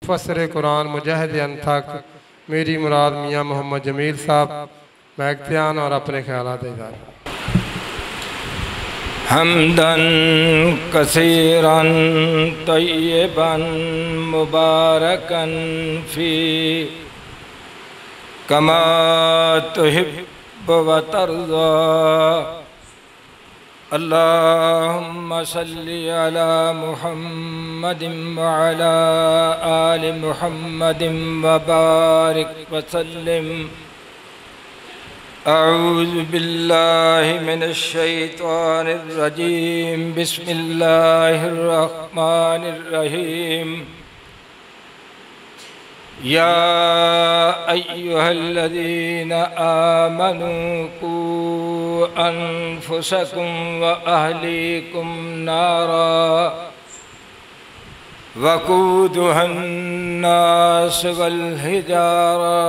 مفسر قرآن مجاہد انتھک میری مراد میاں محمد جمیل صاحب میگتیان اور اپنے خیالات اظہار۔ حمداً کثیراً طیباً مبارکاً فی کما تحب و ترضی اللہم صلی علی محمد وعلی آل محمد وبارک وسلم۔ اعوذ باللہ من الشیطان الرجیم بسم اللہ الرحمن الرحیم۔ یا ایہا الذین آمنوا قوا انفسکم واہلیکم نارا وقودها الناس والحجارہ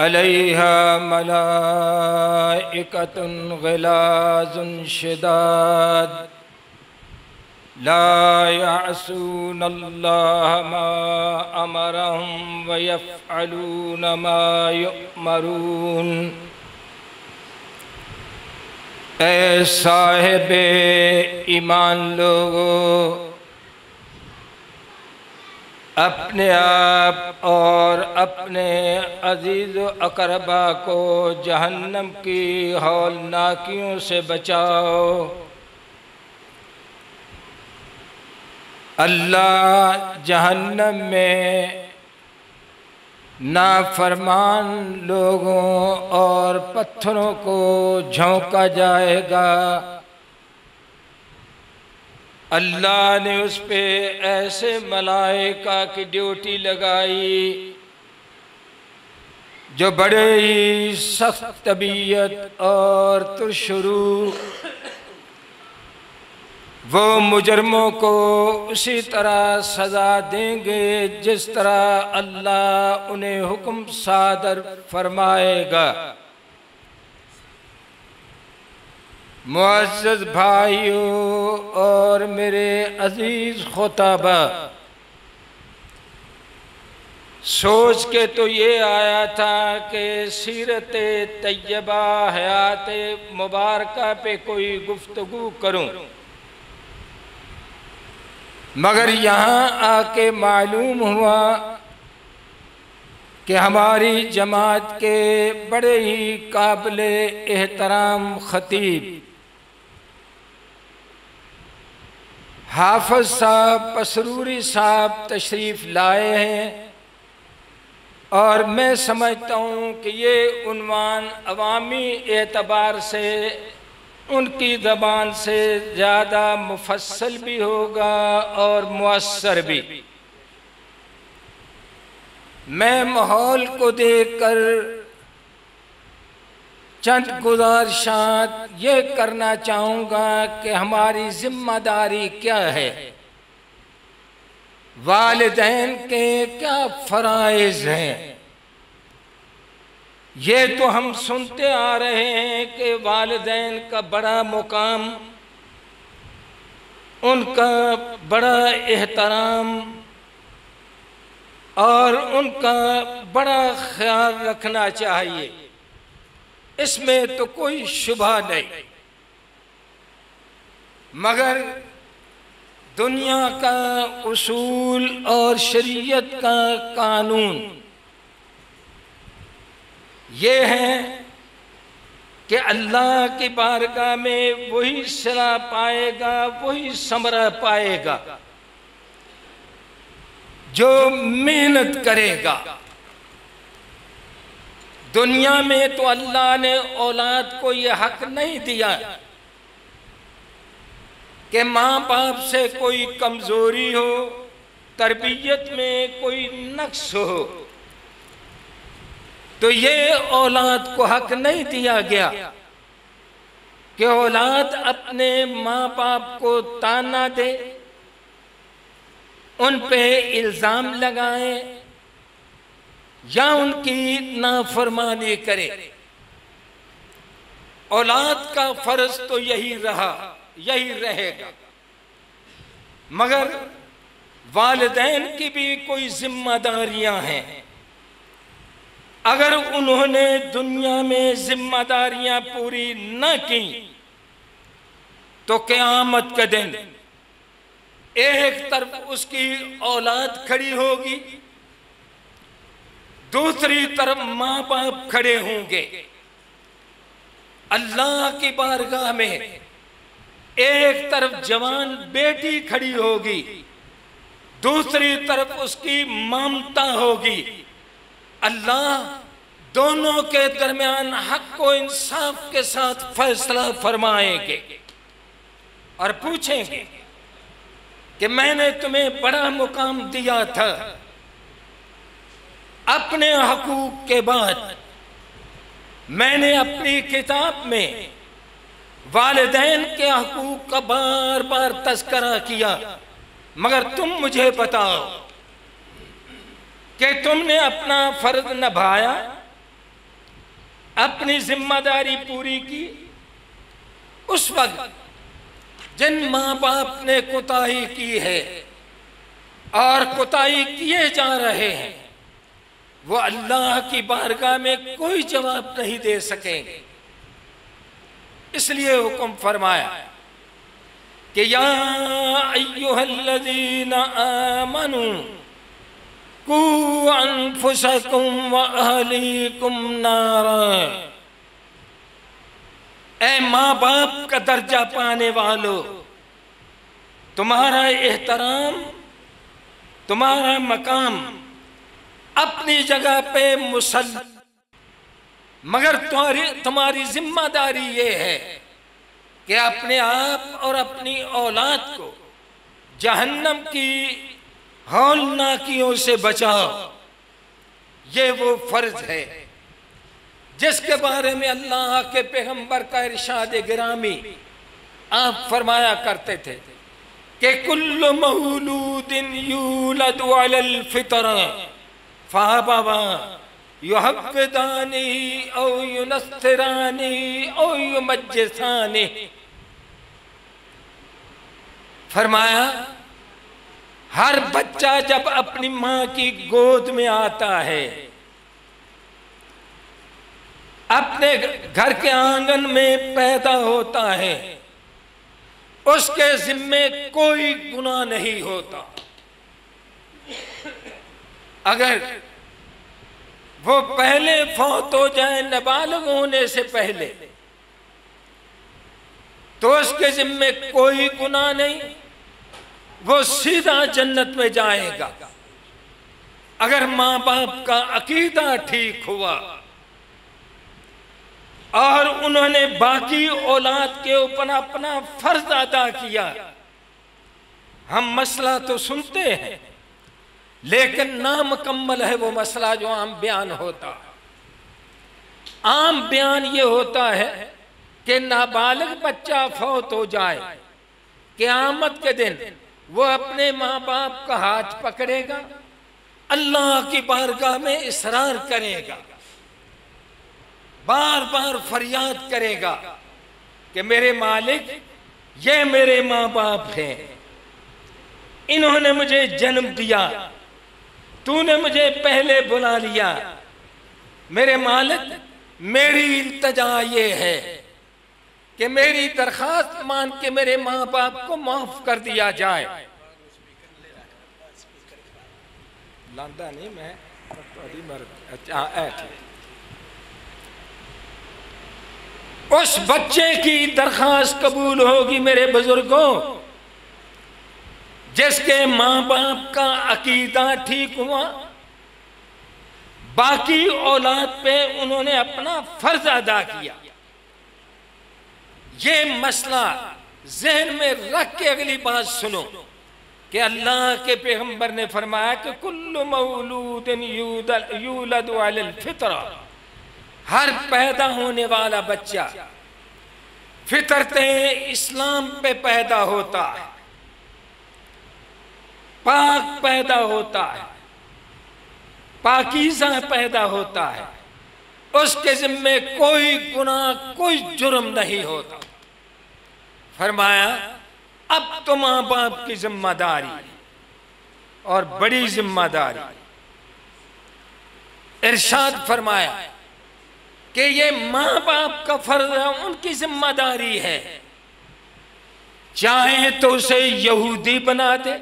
علیہا ملائکۃ غلاظ شداد لا یعصون اللہ ما امرہم ویفعلون ما یؤمرون۔ اے صاحب ایمان لوگو، اپنے آپ اور اپنے عزیز و اقربا کو جہنم کی ہولناکیوں سے بچاؤ۔ اللہ جہنم میں نافرمان لوگوں اور پتھروں کو جھونکا جائے گا۔ اللہ نے اس پہ ایسے ملائکہ کی ڈیوٹی لگائی جو بڑے ہی سخت طبیعت اور ترشرو، وہ مجرموں کو اسی طرح سزا دیں گے جس طرح اللہ انہیں حکم صادر فرمائے گا۔ معزز بھائیوں اور میرے عزیز خطبہ، سوچ کے تو یہ آیا تھا کہ سیرت طیبہ حیات مبارکہ پہ کوئی گفتگو کروں، مگر یہاں آ کے معلوم ہوا کہ ہماری جماعت کے بڑے ہی قابل احترام خطیب حافظ صاحب پسروری صاحب تشریف لائے ہیں، اور میں سمجھتا ہوں کہ یہ عنوان عوامی اعتبار سے ان کی زبان سے زیادہ مفصل بھی ہوگا اور مؤثر بھی۔ میں ماحول کو دیکھ کر چند گزارشات یہ کرنا چاہوں گا کہ ہماری ذمہ داری کیا ہے، والدین کے کیا فرائض ہیں۔ یہ تو ہم سنتے آ رہے ہیں کہ والدین کا بڑا مقام، ان کا بڑا احترام اور ان کا بڑا خیال رکھنا چاہیے، اس میں تو کوئی شبہ نہیں، مگر دنیا کا اصول اور شریعت کا قانون یہ ہے کہ اللہ کی بارگاہ میں وہی صلہ پائے گا، وہی ثمرہ پائے گا جو محنت کرے گا۔ دنیا میں تو اللہ نے اولاد کو یہ حق نہیں دیا کہ ماں باپ سے کوئی کمزوری ہو، تربیت میں کوئی نقص ہو، تو یہ اولاد کو حق نہیں دیا گیا کہ اولاد اپنے ماں باپ کو طعنہ دے، ان پہ الزام لگائیں یا ان کی نافرمانی کرے۔ اولاد کا فرض تو یہی رہا، یہی رہے گا، مگر والدین کی بھی کوئی ذمہ داریاں ہیں. اگر انہوں نے دنیا میں ذمہ داریاں پوری نہ کی تو قیامت کے دن ایک طرف اس کی اولاد کھڑی ہوگی، دوسری طرف ماں باپ کھڑے ہوں گے. اللہ کی بارگاہ میں ایک طرف جوان بیٹی کھڑی ہوگی، دوسری طرف اس کی ممتا ہوگی. اللہ دونوں کے درمیان حق و انصاف کے ساتھ فیصلہ فرمائیں گے اور پوچھیں گے کہ میں نے تمہیں بڑا مقام دیا تھا، اپنے حقوق کے بعد میں نے اپنی کتاب میں والدین کے حقوق کا بار بار تذکرہ کیا، مگر تم مجھے بتاؤ کہ تم نے اپنا فرض نبھایا، اپنی ذمہ داری پوری کی. اس وقت جن ماں باپ نے کوتاہی کی ہے اور کوتاہی کیے جا رہے ہیں وہ اللہ کی بارگاہ میں کوئی جواب نہیں دے سکیں گے. اس لیے حکم فرمایا کہ یا ایھا الذین آمنوا قوا انفسکم واہلیکم نارا. اے ماں باپ کا درجہ پانے والو، تمہارا احترام، تمہارا مقام اپنی جگہ پہ مسلم، مگر تمہاری ذمہ داری یہ ہے کہ اپنے آپ اور اپنی اولاد کو جہنم کی ہولناکیوں سے بچاؤ. یہ وہ فرض ہے جس کے بارے میں اللہ کے پیغمبر کا ارشاد گرامی آپ فرمایا کرتے تھے کہ کل مولود یولد علی الفطرہ فابواہ یحودانہ او ینصرانہ او یمجسانہ. فرمایا ہر بچہ جب اپنی ماں کی گود میں آتا ہے، اپنے گھر کے آنگن میں پیدا ہوتا ہے، اس کے ذمے کوئی گناہ نہیں ہوتا. اگر وہ پہلے فوت ہو جائے نابالغ ہونے سے پہلے تو اس کے ذمے کوئی گناہ نہیں، وہ سیدھا جنت میں جائے گا. اگر ماں باپ کا عقیدہ ٹھیک ہوا اور انہوں نے باقی اولاد کے اوپر اپنا فرض ادا کیا. ہم مسئلہ تو سنتے ہیں لیکن نامکمل ہے وہ مسئلہ جو عام بیان ہوتا. عام بیان یہ ہوتا ہے کہ نابالغ بچہ فوت ہو جائے، قیامت کے دن وہ اپنے ماں باپ کا ہاتھ پکڑے گا، اللہ کی بارگاہ میں اصرار کرے گا، بار بار فریاد کرے گا کہ میرے مالک یہ میرے ماں باپ ہیں، انہوں نے مجھے جنم دیا، تو نے مجھے پہلے بلا لیا. میرے مالک میری التجا یہ ہے کہ میری درخواست مان کے میرے ماں باپ کو معاف کر دیا جائے. لاندہ نہیں میں اس بچے کی درخواست قبول ہوگی میرے بزرگوں جس کے ماں باپ کا عقیدہ ٹھیک ہوا، باقی اولاد پہ انہوں نے اپنا فرض ادا کیا. یہ مسئلہ ذہن میں رکھ کے اگلی بات سنو کہ اللہ کے پیغمبر نے فرمایا کہ کل مولود یولد علی الفطرہ، ہر پیدا ہونے والا بچہ فطرت اسلام پہ پیدا ہوتا ہے، پاک پیدا ہوتا ہے، پاکیزہ پیدا ہوتا ہے، اس کے ذمے کوئی گناہ کوئی جرم نہیں ہوتا. فرمایا اب تو ماں باپ کی ذمہ داری اور بڑی ذمہ داری۔ ارشاد فرمایا کہ یہ ماں باپ کا فرض ہے، ان کی ذمہ داری ہے، چاہے تو اسے یہودی بنا دے،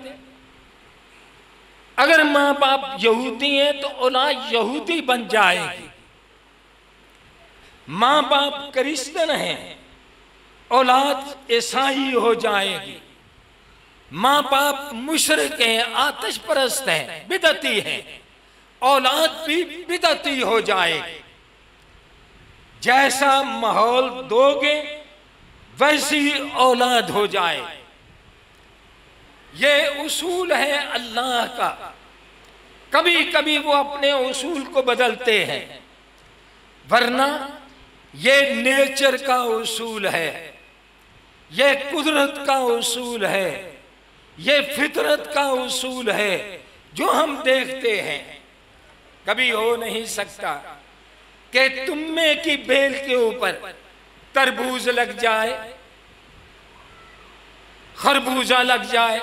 اگر ماں باپ یہودی ہیں تو اولاد یہودی بن جائے گی، ماں باپ کرسچن ہیں اولاد عیسائی ہو جائے گی، ماں باپ مشرک ہیں، آتش پرست ہیں، بدعتی ہیں، اولاد بھی بدعتی ہو جائے گی۔ جیسا ماحول دو گے ویسی اولاد ہو جائے گی۔ یہ اصول ہے اللہ کا، کبھی کبھی وہ اپنے اصول کو بدلتے ہیں، ورنہ یہ نیچر کا اصول ہے، یہ قدرت کا اصول ہے، یہ فطرت کا اصول ہے جو ہم دیکھتے ہیں۔ کبھی ہو نہیں سکتا کہ تمے کی بیل کے اوپر تربوز لگ جائے، خربوزہ لگ جائے۔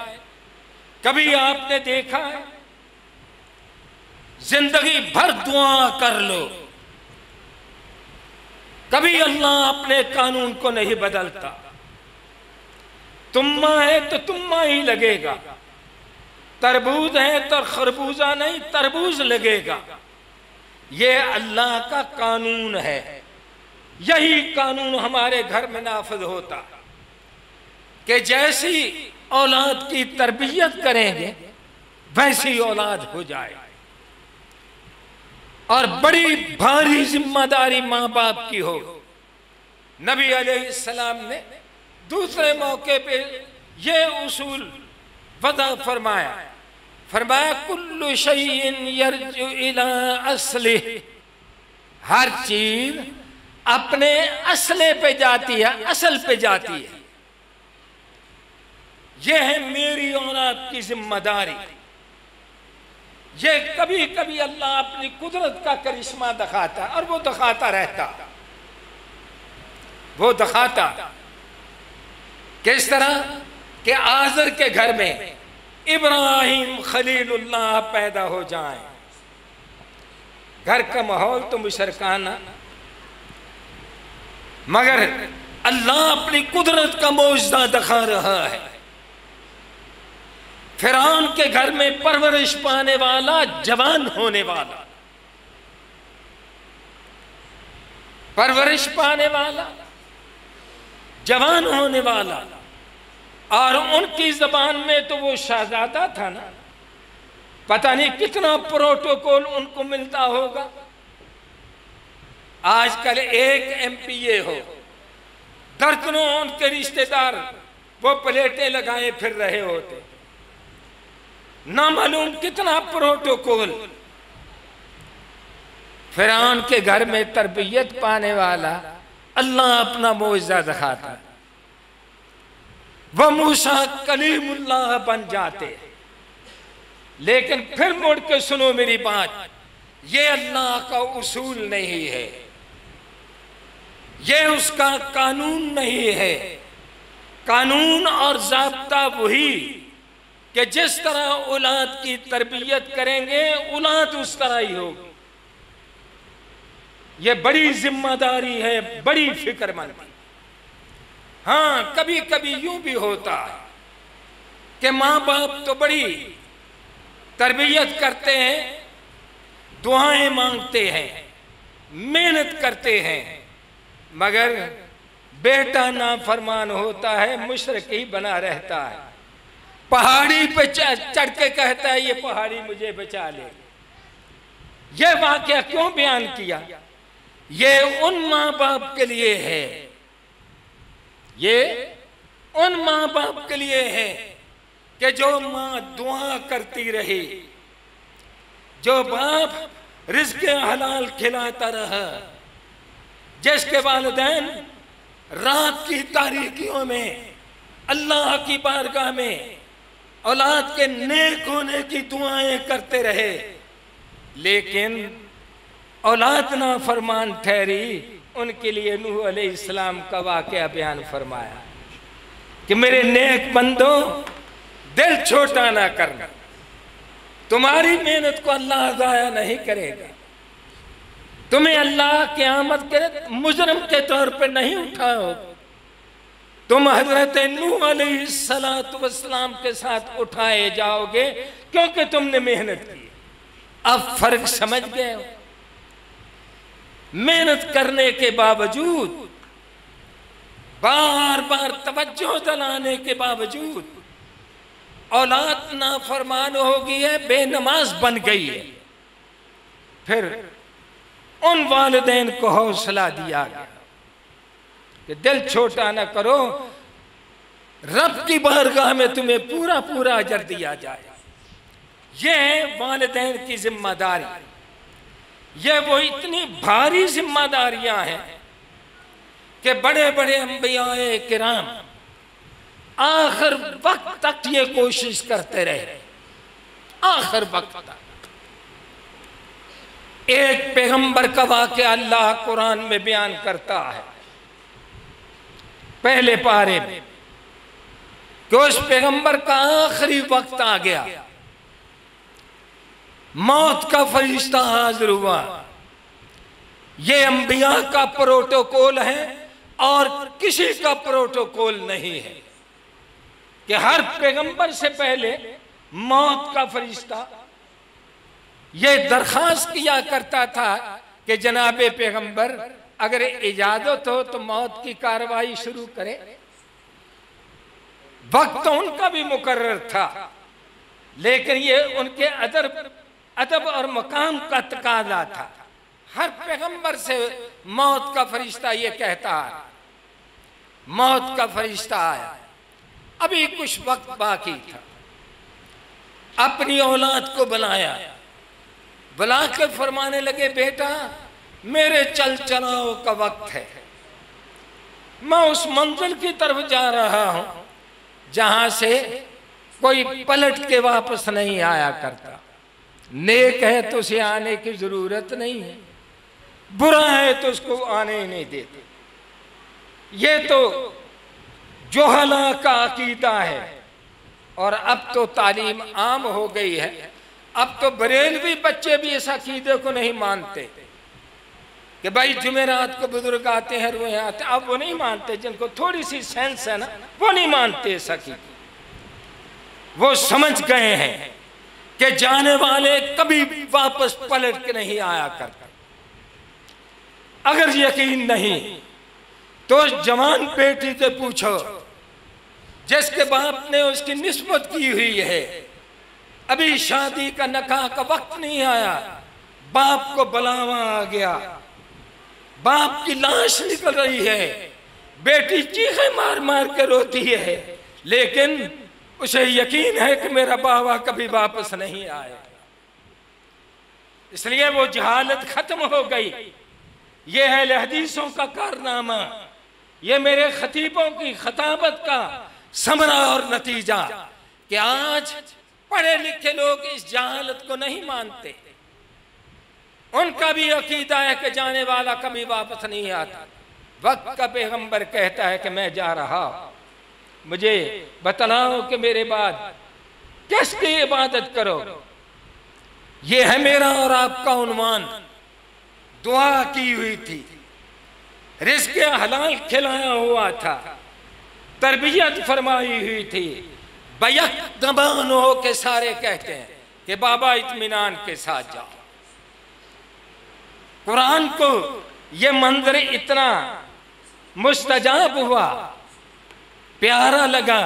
کبھی آپ نے دیکھا ہے؟ زندگی بھر دعا کر لو، کبھی اللہ اپنے قانون کو نہیں بدلتا۔ تمہ ہے تو تمہ ہی لگے گا، تربوز ہے تو خربوزہ نہیں تربوز لگے گا۔ یہ اللہ کا قانون ہے، یہی قانون ہمارے گھر میں نافذ ہوتا کہ جیسی اولاد کی تربیت کریں گے ویسی اولاد ہو جائے۔ اور بڑی بھاری ذمہ داری ماں باپ کی ہو۔ نبی علیہ السلام نے دوسرے موقع پہ یہ اصول وضع فرمایا، فرمایا کل شیء یرجع الی اصلہ، ہر چیز اپنے اصلے پہ جاتی ہے، اصل پہ جاتی ہے۔ یہ ہے میری اولاد کی ذمہ داری۔ یہ کبھی کبھی اللہ اپنی قدرت کا کرشمہ دکھاتا ہے، اور وہ دکھاتا رہتا، وہ دکھاتا۔ کس طرح کہ آزر کے گھر میں ابراہیم خلیل اللہ پیدا ہو جائیں، گھر کا ماحول تو مشرکانہ، مگر اللہ اپنی قدرت کا معجزہ دکھا رہا ہے۔ فرعون کے گھر میں پرورش پانے والا، جوان ہونے والا، پرورش پانے والا، جوان ہونے والا، اور ان کی زبان میں تو وہ شہزادہ تھا نا، پتہ نہیں کتنا پروٹوکول ان کو ملتا ہوگا۔ آج کل ایک ایم پی اے ہو، درجنوں ان کے رشتہ دار وہ پلیٹیں لگائے پھر رہے ہوتے، نہ معلوم کتنا پروٹوکول۔ فرعون کے گھر میں تربیت پانے والا اللہ اپنا معجزہ دکھاتا، وہ موسیٰ کلیم اللہ بن جاتے۔ لیکن پھر مڑ کے سنو میری بات، یہ اللہ کا اصول نہیں ہے، یہ اس کا قانون نہیں ہے۔ قانون اور ضابطہ وہی کہ جس طرح اولاد کی تربیت کریں گے اولاد اس طرح ہی ہوگی۔ یہ بڑی ذمہ داری ہے، بڑی فکر مندی۔ ہاں کبھی کبھی یوں بھی ہوتا ہے کہ ماں باپ تو بڑی تربیت کرتے ہیں، دعائیں مانگتے ہیں، محنت کرتے ہیں، مگر بیٹا نافرمان ہوتا ہے، مشرک ہی بنا رہتا ہے، پہاڑی پہ چڑھ کے کہتا ہے یہ پہاڑی مجھے بچا لے۔ یہ واقعہ کیوں بیان کیا؟ یہ ان ماں باپ کے لیے ہے، یہ ان ماں باپ کے لیے ہے کہ جو ماں دعا کرتی رہی، جو باپ رزق حلال کھلاتا رہا، جس کے والدین رات کی تاریکیوں میں اللہ کی بارگاہ میں اولاد کے نیک ہونے کی دعائیں کرتے رہے، لیکن اولاد نافرمان ٹھہری۔ ان کے لیے نوح علیہ السلام کا واقعہ بیان فرمایا کہ میرے نیک بندوں دل چھوٹا نہ کرنا، تمہاری محنت کو اللہ ضائع نہیں کرے گا، تمہیں اللہ قیامت کے مجرم کے طور پہ نہیں اٹھاؤ، تم حضرت نوح علیہ السلام کے ساتھ اٹھائے جاؤ گے کیونکہ تم نے محنت کی۔ اب فرق سمجھ گئے ہو؟ محنت کرنے کے باوجود، بار بار توجہ دلانے کے باوجود اولاد نافرمان ہو گئی ہے، بے نماز بن گئی ہے، پھر ان والدین کو حوصلہ دیا گیا کہ دل چھوٹا نہ کرو، رب کی بارگاہ میں تمہیں پورا پورا اجر دیا جائے۔ یہ ہے والدین کی ذمہ داری، یہ وہ اتنی بھاری ذمہ داریاں ہیں کہ بڑے بڑے انبیاء کرام آخر وقت تک یہ کوشش کرتے رہے، آخر وقت تک۔ ایک پیغمبر کا واقعہ اللہ قرآن میں بیان کرتا ہے پہلے پارے میں کہ اس پیغمبر کا آخری وقت آ گیا، موت کا فرشتہ حاضر ہوا۔ یہ انبیاء کا پروٹوکول ہے اور کسی کا پروٹوکول نہیں ہے کہ ہر پیغمبر سے پہلے موت کا فرشتہ یہ درخواست کیا کرتا تھا کہ جناب پیغمبر اگر اجازت ہو تو موت کی کارروائی شروع کرے۔ وقت تو ان کا بھی مقرر تھا، لیکن یہ ان کے ادب اور مقام کا تقاضا تھا۔ ہر پیغمبر سے موت کا فرشتہ یہ کہتا ہے، موت کا فرشتہ آیا، ابھی کچھ وقت باقی تھا، اپنی اولاد کو بلایا، بلا کر فرمانے لگے بیٹا میرے چل چلاؤ کا وقت ہے، میں اس منزل کی طرف جا رہا ہوں جہاں سے کوئی پلٹ کے واپس نہیں آیا کرتا، نیک ہے تو اسے آنے کی ضرورت نہیں ہے، برا ہے تو اس کو آنے ہی نہیں دیتے۔ یہ تو جوہلا کا عقیدہ ہے، اور اب تو تعلیم عام ہو گئی ہے، اب تو بریلوی بچے بھی اس عقیدے کو نہیں مانتے کہ بھائی جمعرات کو بزرگ آتے ہیں روحیں آتے ہیں، اب وہ نہیں مانتے، جن کو تھوڑی سی سینس ہے نا وہ نہیں مانتے اس عقیدے۔ وہ سمجھ گئے ہیں کہ جانے والے کبھی واپس پلٹ کے نہیں آیا کرتے۔ اگر یقین نہیں تو اس جوان بیٹی سے پوچھو جس کے باپ نے اس کی نسبت کی ہوئی ہے، ابھی شادی کا نکاح کا وقت نہیں آیا، باپ کو بلاوا آ گیا، باپ کی لاش نکل رہی ہے، بیٹی چیخیں مار مار کے روتی ہے، لیکن اسے یقین ہے کہ میرا باوا کبھی واپس نہیں آئے، اس لیے وہ جہالت ختم ہو گئی۔ یہ اہل حدیثوں کا کارنامہ، یہ میرے خطیبوں کی خطابت کا ثمرہ اور نتیجہ کہ آج پڑھے لکھے لوگ اس جہالت کو نہیں مانتے، ان کا بھی عقیدہ ہے کہ جانے والا کبھی واپس نہیں آتا۔ وقت کا پیغمبر کہتا ہے کہ میں جا رہا، مجھے بتلاؤ کہ میرے بعد کس کی عبادت کرو۔ یہ ہے میرا اور آپ کا عنوان۔ دعا کی ہوئی تھی، رزق حلال کھلایا ہوا تھا، تربیت فرمائی ہوئی تھی، بیک دبان ہو کے سارے کہتے ہیں کہ بابا اطمینان کے ساتھ جاؤ۔ قرآن کو یہ منظر اتنا مستجاب ہوا، پیارا لگا،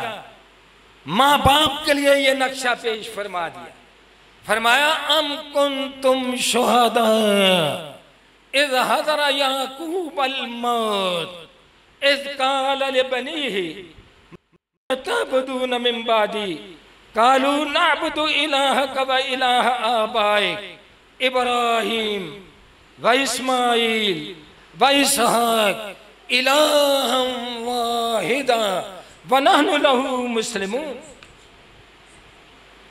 ماں باپ کے لیے یہ نقشہ پیش فرما دیا، فرمایا ام کنتم شہداء اذ حضر یعقوب الموت اذ قال لبنیہ ما تعبدون من بعدی قالوا نعبد الہک و الہ آبائک ابراہیم و اسماعیل و اسحاق الہا واحدا ونحن لہ مسلمون۔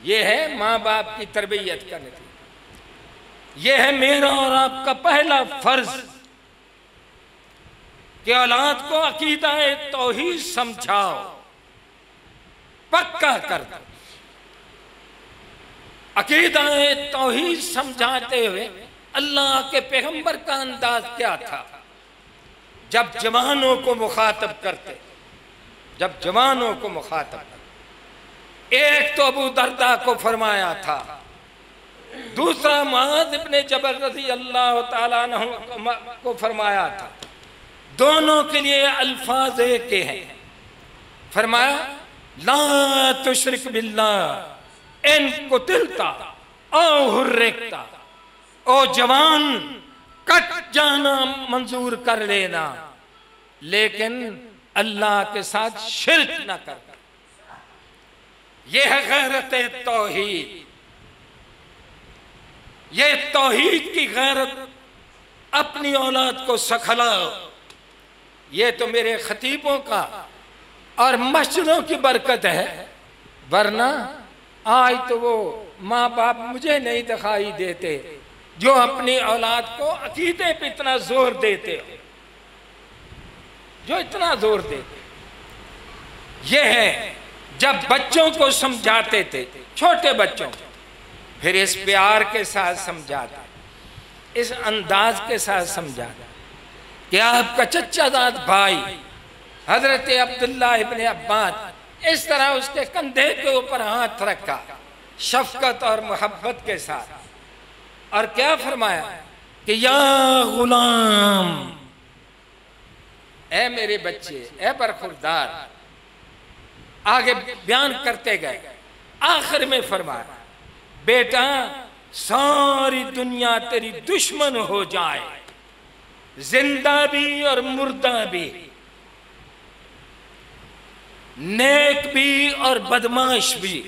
یہ ہے ماں باپ کی تربیت کرنے کی، یہ ہے میرا اور آپ کا پہلا فرض کہ اولاد کو عقیدہ توحید سمجھاؤ، پکا کر دو۔ عقیدہ توحید سمجھاتے ہوئے اللہ کے پیغمبر کا انداز کیا تھا جب جوانوں کو مخاطب کرتے، ایک تو ابو درداء کو فرمایا تھا، دوسرا معاذ ابن جبل رضی اللہ تعالیٰ عنہ کو فرمایا تھا، دونوں کے لیے الفاظ ایک کے ہیں۔ فرمایا لا تشرک باللہ ان قتلتا او حرکتا، او جوان کٹ جانا منظور کر لینا لیکن اللہ کے ساتھ شرک نہ کر۔ یہ ہے غیرت توحید، یہ توحید کی غیرت، اپنی اولاد کو سکھلاؤ۔ یہ تو میرے خطیبوں کا اور مسجدوں کی برکت ہے، ورنہ آج تو وہ ماں باپ مجھے نہیں دکھائی دیتے جو اپنی اولاد کو عقیدے پہ اتنا زور دیتے، یہ ہے جب بچوں کو سمجھاتے تھے، چھوٹے بچوں کو، پھر اس پیار کے ساتھ سمجھاتا، اس انداز کے ساتھ سمجھاتا کہ آپ کا چچا زاد بھائی حضرت عبداللہ ابن عباس اس طرح اس کے کندھے کے اوپر ہاتھ رکھا شفقت اور محبت کے ساتھ، اور کیا فرمایا کہ یا غلام، اے میرے بچے، اے برخوردار۔ آگے بیان کرتے گئے، آخر میں فرمایا بیٹا ساری دنیا تیری دشمن ہو جائے، زندہ بھی اور مردہ بھی، نیک بھی اور بدماش بھی،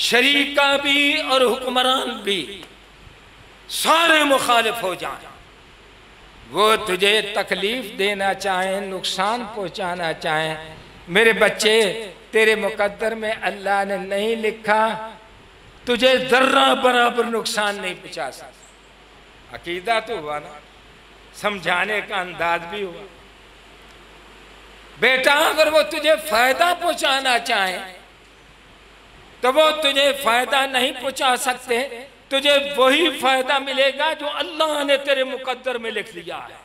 شریکہ بھی اور حکمران بھی، سارے مخالف ہو جائیں، وہ تجھے تکلیف دینا چاہیں، نقصان پہنچانا چاہیں، میرے بچے تیرے مقدر میں اللہ نے نہیں لکھا، تجھے ذرہ برابر نقصان نہیں پہنچا سکتا۔ عقیدہ تو ہوا نا، سمجھانے کا انداز بھی ہوا۔ بیٹا اگر وہ تجھے فائدہ پہنچانا چاہیں تو وہ تجھے فائدہ نہیں پہنچا سکتے، تجھے وہی فائدہ ملے گا جو اللہ نے تیرے مقدر میں لکھ لیا ہے۔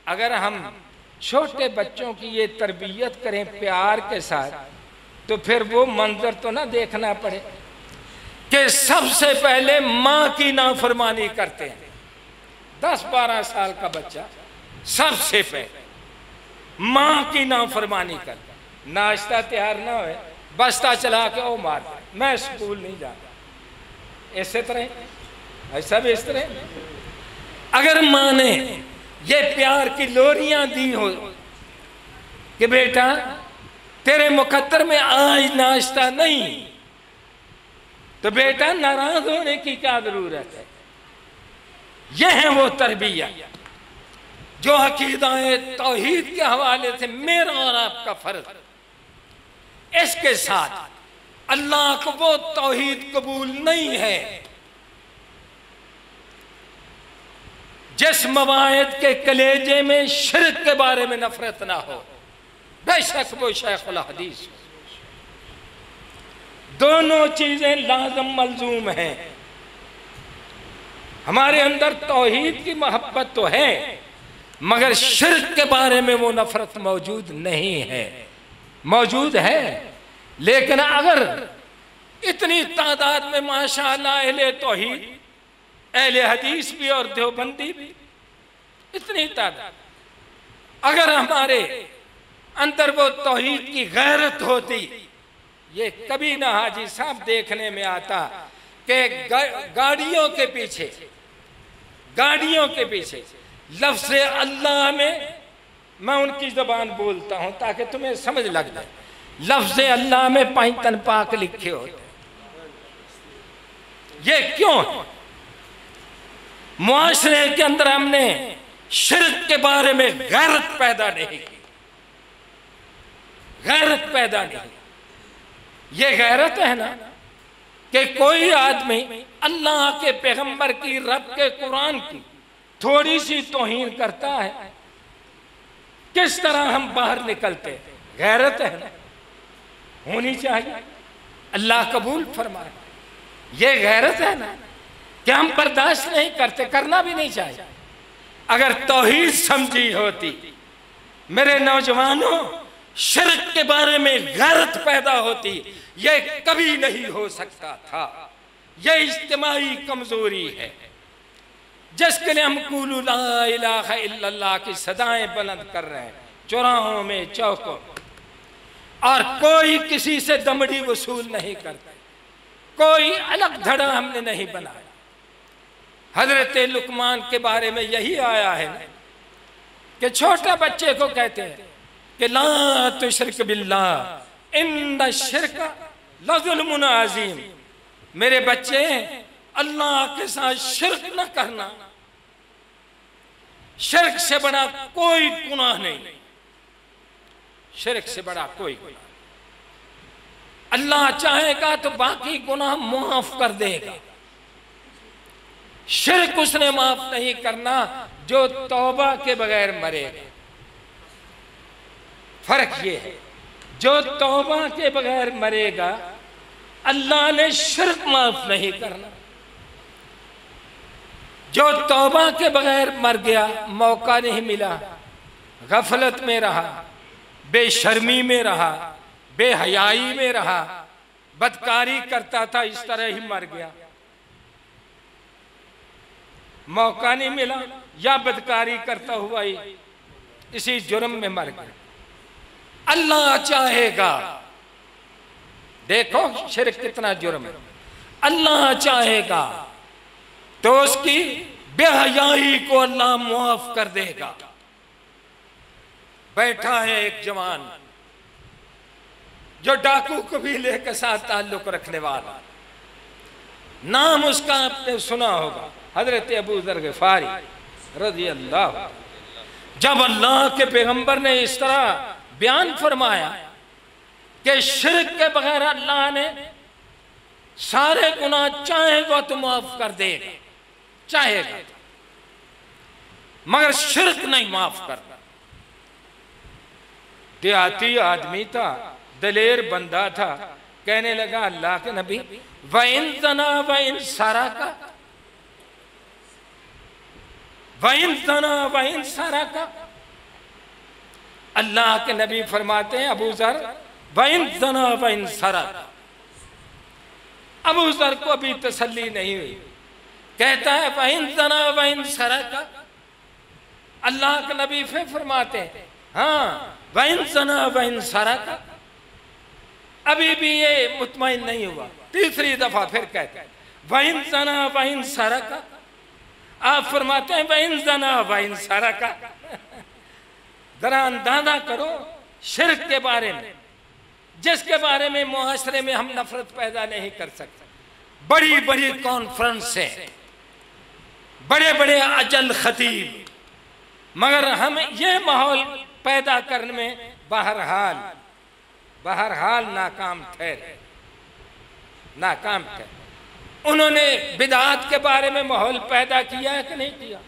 اگر ہم چھوٹے بچوں کی یہ تربیت کریں پیار کے ساتھ تو پھر وہ منظر تو نہ دیکھنا پڑے کہ سب سے پہلے ماں کی نافرمانی کرتے ہیں۔ 10-12 سال کا بچہ سب سے پہلے ماں کی نافرمانی کرتا، ناشتہ تیار نہ ہوئے بستہ چلا کے وہ مارتا، میں اسکول نہیں جاتا، ایسے طرح ایسا بھی اس طرح۔ اگر ماں نے یہ پیار کی لوریاں دی ہو کہ بیٹا تیرے مقدر میں آج ناشتہ نہیں، تو بیٹا ناراض ہونے کی کیا ضرورت ہے؟ یہ ہے وہ تربیت جو عقیدہ توحید کے حوالے سے میرا اور آپ کا فرض۔ اس کے ساتھ اللہ کو وہ توحید قبول نہیں ہے جس مواعظ کے کلیجے میں شرک کے بارے میں نفرت نہ ہو، بے شک وہ شیخ الحدیث۔ دونوں چیزیں لازم ملزوم ہیں۔ ہمارے اندر توحید کی محبت تو ہے مگر شرک کے بارے میں وہ نفرت موجود نہیں ہے، موجود ہے لیکن اگر اتنی تعداد میں ماشاءاللہ اہل توحید، اہل حدیث بھی اور دیوبندی بھی، اتنی تعداد، اگر ہمارے اندر وہ توحید کی غیرت ہوتی، یہ کبھی نہ حاجی صاحب دیکھنے میں آتا کہ گاڑیوں کے پیچھے لفظ اللہ میں ان کی زبان بولتا ہوں تاکہ تمہیں سمجھ لگ جائے، لفظ اللہ میں پائنتن پاک لکھے ہوتے۔ یہ کیوں ہے؟ معاشرے کے اندر ہم نے شرک کے بارے میں غیرت پیدا نہیں کی، غیرت پیدا نہیں۔ یہ غیرت ہے نا کہ کوئی آدمی اللہ کے پیغمبر کی، رب کے قرآن کی تھوڑی سی توہین کرتا ہے، کس طرح ہم باہر نکلتے ہیں؟ غیرت ہے نا، ہونی چاہیے۔ اللہ قبول فرمائے۔ یہ غیرت ہے نا کہ ہم برداشت نہیں کرتے، کرنا بھی نہیں چاہیے۔ اگر توحید سمجھی ہوتی میرے نوجوانوں، شرک کے بارے میں غیرت پیدا ہوتی، یہ کبھی نہیں ہو سکتا تھا۔ یہ اجتماعی کمزوری ہے جس کے لیے ہم قولوا لا الہ الا اللہ کی صدائیں بلند کر رہے ہیں چوراہوں میں، چوکوں، اور کوئی کسی سے دمڑی وصول نہیں کرتا، کوئی الگ دھڑا ہم نے نہیں بنایا۔ حضرت لقمان کے بارے میں یہی آیا ہے کہ چھوٹے بچے کو کہتے ہیں کہ لا تشرک باللہ ان الشرک لظلم عظیم، میرے بچے اللہ کے ساتھ شرک نہ کرنا، شرک سے بڑا کوئی گناہ نہیں، شرک سے بڑا کوئی گناہ۔ اللہ چاہے گا تو باقی گناہ معاف کر دے گا، شرک اس نے معاف نہیں کرنا جو توبہ کے بغیر مرے گا۔ فرق یہ ہے، جو توبہ کے بغیر مرے گا اللہ نے شرک معاف نہیں کرنا، جو توبہ کے بغیر مر گیا، موقع نہیں ملا، غفلت میں رہا، بے شرمی میں رہا، بے حیائی میں رہا، بدکاری کرتا تھا، اس طرح ہی مر گیا، موقع نہیں ملا، یا بدکاری کرتا ہوا ہی اسی جرم میں مر گیا۔ اللہ چاہے گا، دیکھو شرک کتنا جرم ہے، اللہ چاہے گا تو اس کی بے حیائی کو اللہ معاف کر دے گا۔ بیٹھا ہے ایک جوان جو ڈاکو قبیلے کے ساتھ تعلق رکھنے والا، نام اس کا آپ نے سنا ہوگا، حضرت ابو ذر غفاری رضی اللہ۔ جب اللہ کے پیغمبر نے اس طرح بیان فرمایا کہ شرک کے بغیر اللہ نے سارے گناہ چاہے گا تو معاف کر دے گا، چاہے گا، مگر شرک نہیں معاف کرتا۔ دیہاتی آدمی تھا، دلیر بندہ تھا، کہنے لگا اللہ کے نبی وَإِن زَنَا وَإِن سَرَقَ، وَإِن زَنَا وَإِن سَرَقَ، اللہ کے نبی فرماتے ہیں ابو ذر وَإِن زَنَا وَإِن سَرَقَ۔ ابو ذر کو ابھی تسلی نہیں ہوئی، کہتا ہے وَإِن زَنَا وَإِن سَرَقَ، اللہ کے نبی پھر فرماتے ہیں ہاں وَإِن زَنَا وَإِن سَرَقَ، ابھی بھی یہ مطمئن نہیں ہوا، تیسری دفعہ پھر کہتے ہیں وَإِن زَنَا وَإِن سَرَقَ، آپ فرماتے ہیں وَإِن زَنَا وَإِن سَرَقَ۔ ذرا اندازہ کرو شرک کے بارے میں، جس کے بارے میں معاشرے میں ہم نفرت پیدا نہیں کر سکتے، بڑی بڑی کانفرنسیں، بڑے بڑے اجل خطیب، مگر ہم یہ ماحول پیدا کرنے میں بہرحال ناکام ٹھہرے، ناکام ٹھہرے۔ انہوں نے بدعات کے بارے میں ماحول پیدا کیا ہے کہ نہیں کیا؟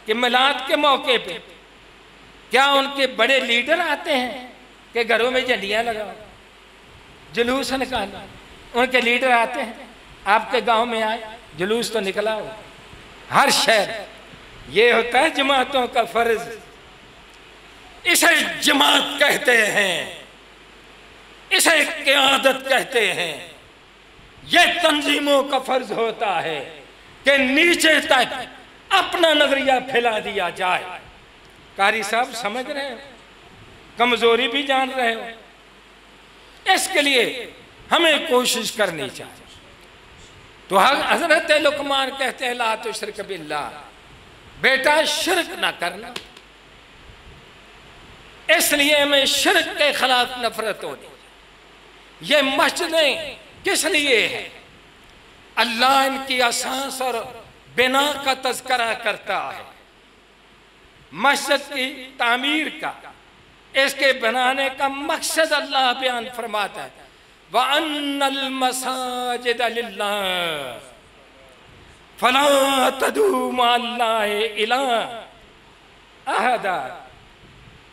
کہ میلاد کے موقع پہ کیا ان کے بڑے لیڈر آتے ہیں کہ گھروں میں جھنڈیاں لگاؤ، جلوس نکالو؟ ان کے لیڈر آتے ہیں، آپ کے گاؤں میں آئے، جلوس تو نکلا ہو ہر شہر۔ یہ ہوتا ہے جماعتوں کا فرض، اسے جماعت کہتے ہیں، اسے قیادت کہتے ہیں۔ یہ تنظیموں کا فرض ہوتا ہے کہ نیچے تک اپنا نظریہ پھیلا دیا جائے۔ قاری صاحب سمجھ رہے ہیں، کمزوری بھی جان رہے ہو، اس کے لیے ہمیں کوشش کرنی چاہیے۔ تو حضرت لقمان کہتے ہیں لا تشرک باللہ، بیٹا شرک نہ کرنا۔ اس لیے ہمیں شرک کے خلاف نفرت ہونی۔ یہ مسجدیں کس لیے ہیں؟ اللہ ان کی اساس اور بنا کا تذکرہ کرتا ہے، مسجد کی تعمیر کا، اس کے بنانے کا مقصد اللہ بیان فرماتا ہے وَأَنَّ الْمَسَاجِدَ لِلَّهِ فَلَا تَدْعُوا مَعَ اللَّهِ إِلَٰهًا أَحَدًا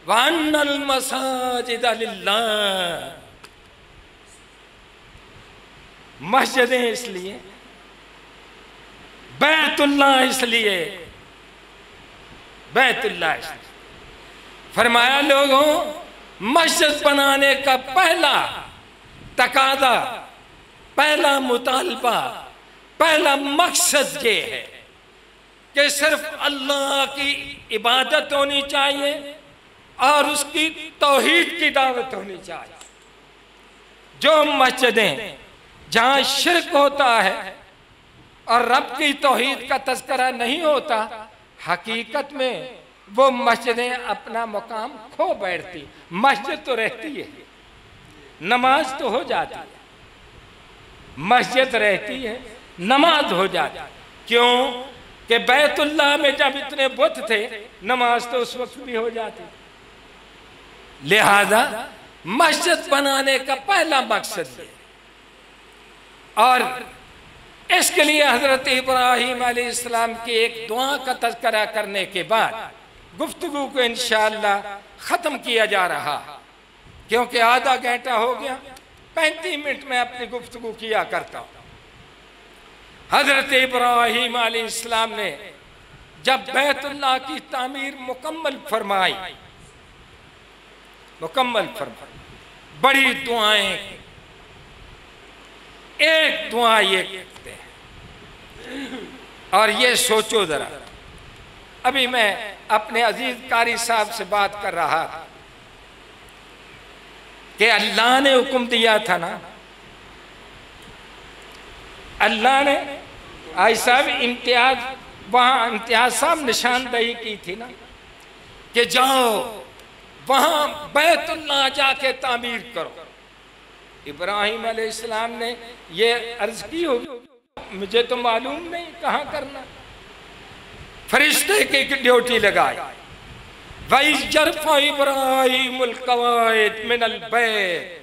وَأَنَّ الْمَسَاجِدَ لِلَّهِ۔ مسجدیں اس لیے، بیت اللہ اس لیے، بیت اللہ اس لیے۔ فرمایا لوگوں، مسجد بنانے کا پہلا تقاضا، پہلا مطالبہ، پہلا مقصد یہ ہے کہ صرف اللہ کی عبادت ہونی چاہیے اور اس کی توحید کی دعوت ہونی چاہیے۔ جو مسجدیں جہاں شرک ہوتا ہے اور رب کی توحید کا تذکرہ نہیں ہوتا، حقیقت میں وہ مسجدیں اپنا مقام کھو بیٹھتی۔ مسجد تو رہتی ہے، نماز تو ہو جاتی ہے، مسجد رہتی ہے، نماز ہو جاتی ہے۔ کیوں کہ بیت اللہ میں جب اتنے بت تھے، نماز تو اس وقت بھی ہو جاتی۔ لہذا مسجد بنانے کا پہلا مقصد ہے، اور اس کے لیے حضرت ابراہیم علیہ السلام کی ایک دعا کا تذکرہ کرنے کے بعد گفتگو کو انشاءاللہ ختم کیا جا رہا، کیونکہ آدھا گھنٹہ ہو گیا، 35 منٹ میں اپنی گفتگو کیا کرتا ہوں۔ حضرت ابراہیم علیہ السلام نے جب بیت اللہ کی تعمیر مکمل فرمائی، بڑی دعائیں، ایک دعا یہ کہتے ہیں، اور یہ سوچو ذرا، ابھی میں اپنے عزیز قاری صاحب سے بات کر رہا تھا کہ اللہ نے حکم دیا تھا نا، اللہ نے آئی صاحب وہاں امتیاز صاحب نشاندہی کی تھی نا کہ جاؤ وہاں بیت اللہ جا کے تعمیر کرو۔ ابراہیم علیہ السلام نے یہ عرض کی ہوگی، مجھے تو معلوم نہیں کہاں کرنا، فرشتے کی ڈیوٹی لگائی۔ وَإِذْ يَرْفَعُ إِبْرَاهِيمُ الْقَوَاعِدَ مِنَ الْبَيْتِ،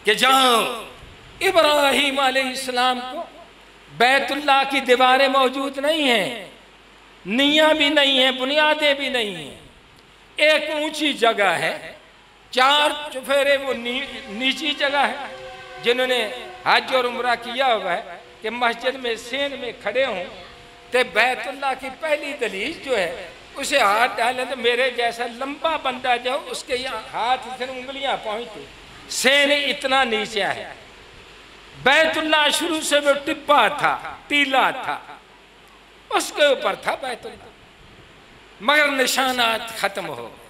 کہ جاؤ ابراہیم علیہ السلام کو، بیت اللہ کی دیواریں موجود نہیں ہیں، نیاں بھی نہیں ہیں، بنیادیں بھی نہیں ہیں، ایک اونچی جگہ ہے، 4 چفیرے وہ نیچی جگہ ہے۔ جنہوں نے حج اور عمرہ کیا ہوا ہے کہ مسجد میں سین میں کھڑے ہوں تو بیت اللہ کی پہلی دہلیز جو ہے اسے ہاتھ ڈالیں تو میرے جیسا لمبا بندہ جو اس کے یہاں ہاتھ سے انگلیاں پہنچتی، سین اتنا نیچے ہے۔ بیت اللہ شروع سے وہ ٹپا تھا، ٹیلا تھا، اس کے اوپر تھا بیت اللہ، مگر نشانات ختم ہو گئے۔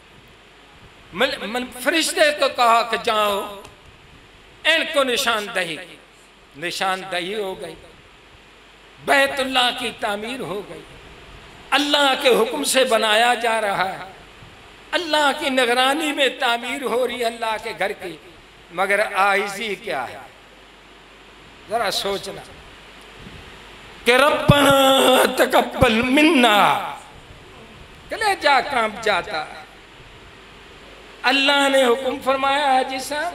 فرشتے کو کہا کہ جاؤ ان کو نشاندہی ہو گئی، بیت اللہ کی تعمیر ہو گئی، اللہ کے حکم سے بنایا جا رہا ہے، اللہ کی نگرانی میں تعمیر ہو رہی ہے اللہ کے گھر کی، مگر عاجزی کیا ہے؟ ذرا سوچنا کہ ربنا تقبل منا، کلیجہ کانپ جاتا ہے۔ اللہ نے حکم فرمایا حاجی صاحب،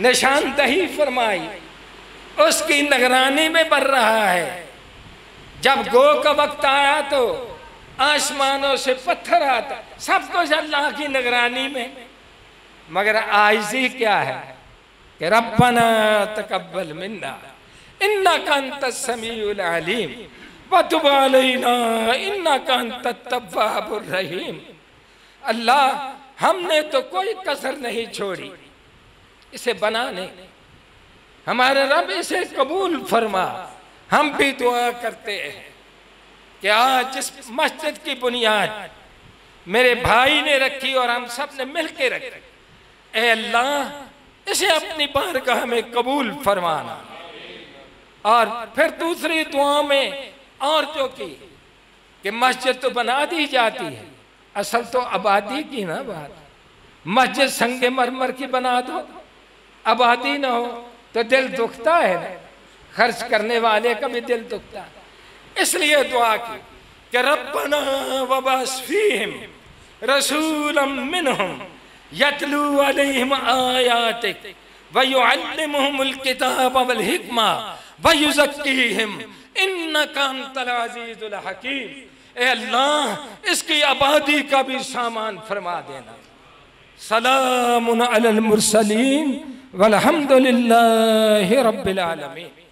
نشاندہی فرمائی، اس کی نگرانی میں بن رہا ہے۔ جب گو کا وقت آیا تو آسمانوں سے پتھر آتا، سب کچھ اللہ کی نگرانی میں، مگر عاجزی کیا ہے کہ ربنا تقبل منا انک انت السمیع العلیم وتب علینا انک انت التواب الرحیم۔ اللہ ہم نے تو کوئی کسر نہیں چھوڑی اسے بنانے، ہمارے رب اسے قبول فرما۔ ہم بھی دعا کرتے ہیں کہ آج جس مسجد کی بنیاد میرے بھائی نے رکھی اور ہم سب نے مل کے رکھی، اے اللہ اسے اپنی بارگاہ میں قبول فرمانا۔ اور پھر دوسری دعا میں اور جو کی کہ مسجد تو بنا دی جاتی ہے، اصل تو آبادی کی نا بات، مسجد سنگ مرمر کی بنا دو، آبادی نہ ہو تو دل دکھتا ہے نا، خرچ کرنے والے کا بھی دل دکھتا ہے۔ اس لیے دعا کی کہ ربنا وبعث فیہم رسولا منہم یتلو علیہم آیاتک ویعلمہم الکتاب والحکمہ ویزکیہم انک انت العزیز الحکیم۔ اے اللہ اس کی آبادی کا بھی سامان فرما دینا۔ سلام علی المرسلین والحمدللہ رب العالمین.